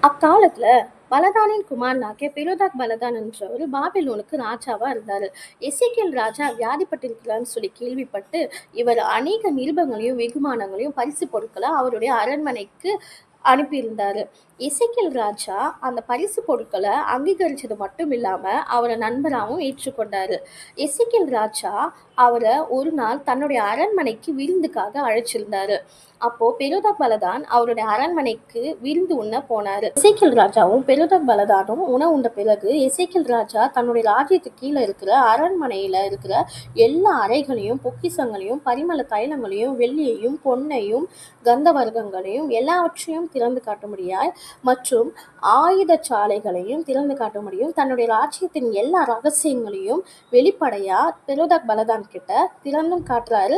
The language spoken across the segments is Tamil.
அக்காலத்துல பலதானின் குமாரனாகிய பெரோதாக் பலதான் என்றவர் பாபிலோனுக்கு ராஜாவா இருந்தாரு. எசேக்கியேல் ராஜா வியாதிப்பட்டிருக்கிறான்னு சொல்லி கேள்விப்பட்டு இவர் அநேக நிருபங்களையும் வெகுமானங்களையும் பரிசு பொருட்களை அவருடைய அரண்மனைக்கு அனுப்பியிருந்தாரு. எசேக்கியேல் ராஜா அந்த பரிசு பொருட்களை அங்கீகரிச்சது மட்டும் இல்லாம அவரை நண்பராகவும் ஏற்றுக்கொண்டாரு. எசேக்கியேல் ராஜா அவரை ஒரு நாள் தன்னுடைய அரண்மனைக்கு விருந்துக்காக அழைச்சிருந்தாரு. அப்போ பெரோதாக் பலதான் அவருடைய அரண்மனைக்கு விருந்து உண்ண போனாரு. எசேக்கியேல் ராஜாவும் பெரோதாக் பலதானும் உணவு உண்ட பிறகு எசேக்கியேல் ராஜா தன்னுடைய ராஜ்யத்துக்கு கீழே இருக்கிற அரண்மனையில இருக்கிற எல்லா அறைகளையும் பொக்கிஷங்களையும் பரிமள தைலங்களையும் வெள்ளியையும் பொன்னையும் கந்த வர்க்கங்களையும் எல்லாவற்றையும் திறந்து காட்டும்படியாய் மற்றும் ஆயுத சாலைகளையும் திறந்து காட்ட முடியும் தன்னுடைய ராஜ்யத்தின் எல்லா ரகசியங்களையும் வெளிப்படையா பெரோதாக் பலதான் கிட்ட திறந்தும் காட்டுறாரு.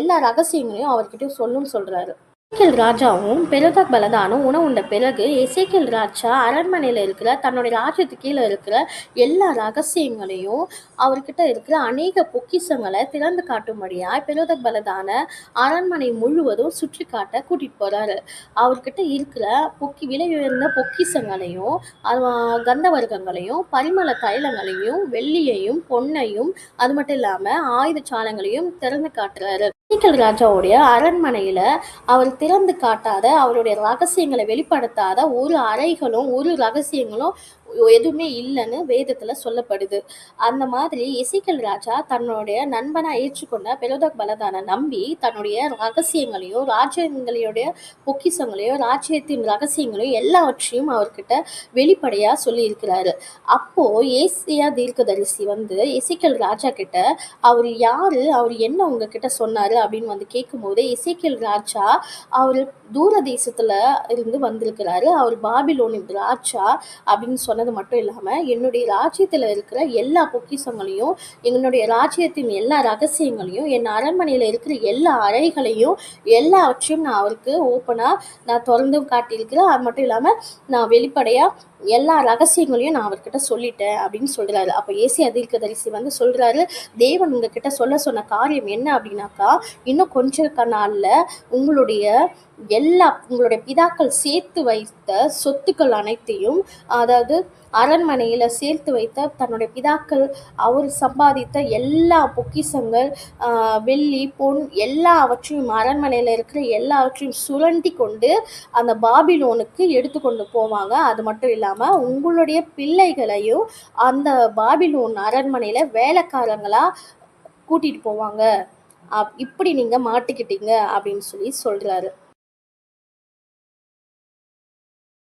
எல்லா ரகசியங்களையும் அவர்கிட்ட சொல்றாரு. எசேக்கியேல் ராஜாவும் பெரோதாக் பலதானும் உணவு உண்ட பிறகு எசேக்கியேல் ராஜா அரண்மனையில இருக்கிற தன்னுடைய ராஜ்யத்துக்கு கீழே இருக்கிற எல்லா ரகசியங்களையும் அவர்கிட்ட இருக்கிற அநேக பொக்கிஷங்களை திறந்து காட்டும்படியா பெரோதாக் பலதான அரண்மனை முழுவதும் சுற்றி காட்ட கூட்டிட்டு போறாரு. அவர்கிட்ட இருக்கிற விலை உயர்ந்த பொக்கிஷங்களையும் கந்த வர்க்கங்களையும் பரிமள தைலங்களையும் வெள்ளியையும் பொன்னையும் அது மட்டும் இல்லாம ஆயுத சாலங்களையும் திறந்து காட்டுறாரு. எசேக்கியேல் ராஜாவுடைய அரண்மனையில அவர் திறந்து காட்டாத அவருடைய ரகசியங்களை வெளிப்படுத்தாத ஒரு அறைகளும் ஒரு ரகசியங்களும் எதுவுமே இல்லைன்னு வேதத்துல சொல்லப்படுது. அந்த மாதிரி எசேக்கியேல் ராஜா தன்னுடைய நண்பனா ஏற்றுக்கொண்ட பெரோதாக் பலதானை நம்பி தன்னுடைய ரகசியங்களையும் ராஜ்யங்களுடைய பொக்கிஷங்களையும் ராஜ்யத்தின் ரகசியங்களையும் எல்லாவற்றையும் அவர்கிட்ட வெளிப்படையா சொல்லி இருக்கிறாரு. அப்போ ஏசியா தீர்க்கதரிசி எசேக்கியேல் ராஜா கிட்ட அவர் யாரு, அவர் என்ன உங்ககிட்ட சொன்னாரு அப்படின்னு கேட்கும்போது எசேக்கியேல் ராஜா அவர் தூர தேசத்துல இருந்து வந்திருக்கிறாரு, அவர் பாபிலோனின் ராஜா அப்படின்னு சொன்னது மட்டும் இல்லாம என்னுடைய ராஜ்யத்துல இருக்கிற எல்லா பொக்கிஷங்களையும் என்னுடைய ராஜ்யத்தின் எல்லா ரகசியங்களையும் என் அரண்மனையில இருக்கிற எல்லா அறைகளையும் எல்லாவற்றையும் நான் அவருக்கு ஓப்பனா நான் திறந்தும் காட்டியிருக்கிறேன். அது மட்டும் இல்லாம நான் வெளிப்படையா எல்லா ரகசியங்களையும் நான் அவர்கிட்ட சொல்லிட்டேன் அப்படின்னு சொல்றாரு. அப்ப ஏசியா தீர்க்கதரிசி சொல்றாரு, தேவன் உங்ககிட்ட சொல்ல சொன்ன காரியம் என்ன அப்படின்னாக்கா, இன்னும் கொஞ்ச நாள்ல உங்களுடைய பிதாக்கள் சேர்த்து வைத்த சொத்துக்கள் அனைத்தையும், அதாவது அரண்மனையில சேர்த்து வைத்த தன்னுடைய பிதாக்கள் அவர் சம்பாதித்த எல்லா பொக்கிஷங்கள் வெள்ளி பொன் எல்லாவற்றையும் அரண்மனையில இருக்கிற எல்லாவற்றையும் சுரண்டி கொண்டு அந்த பாபிலோனுக்கு எடுத்துக்கொண்டு போவாங்க. அது மட்டும் இல்லாம உங்களுடைய பிள்ளைகளையும் அந்த பாபிலோன் அரண்மனையில வேலைக்காரங்களா கூட்டிட்டு போவாங்க. இப்படி நீங்க மாட்டிக்கிட்டீங்க அப்படின்னு சொல்றாரு.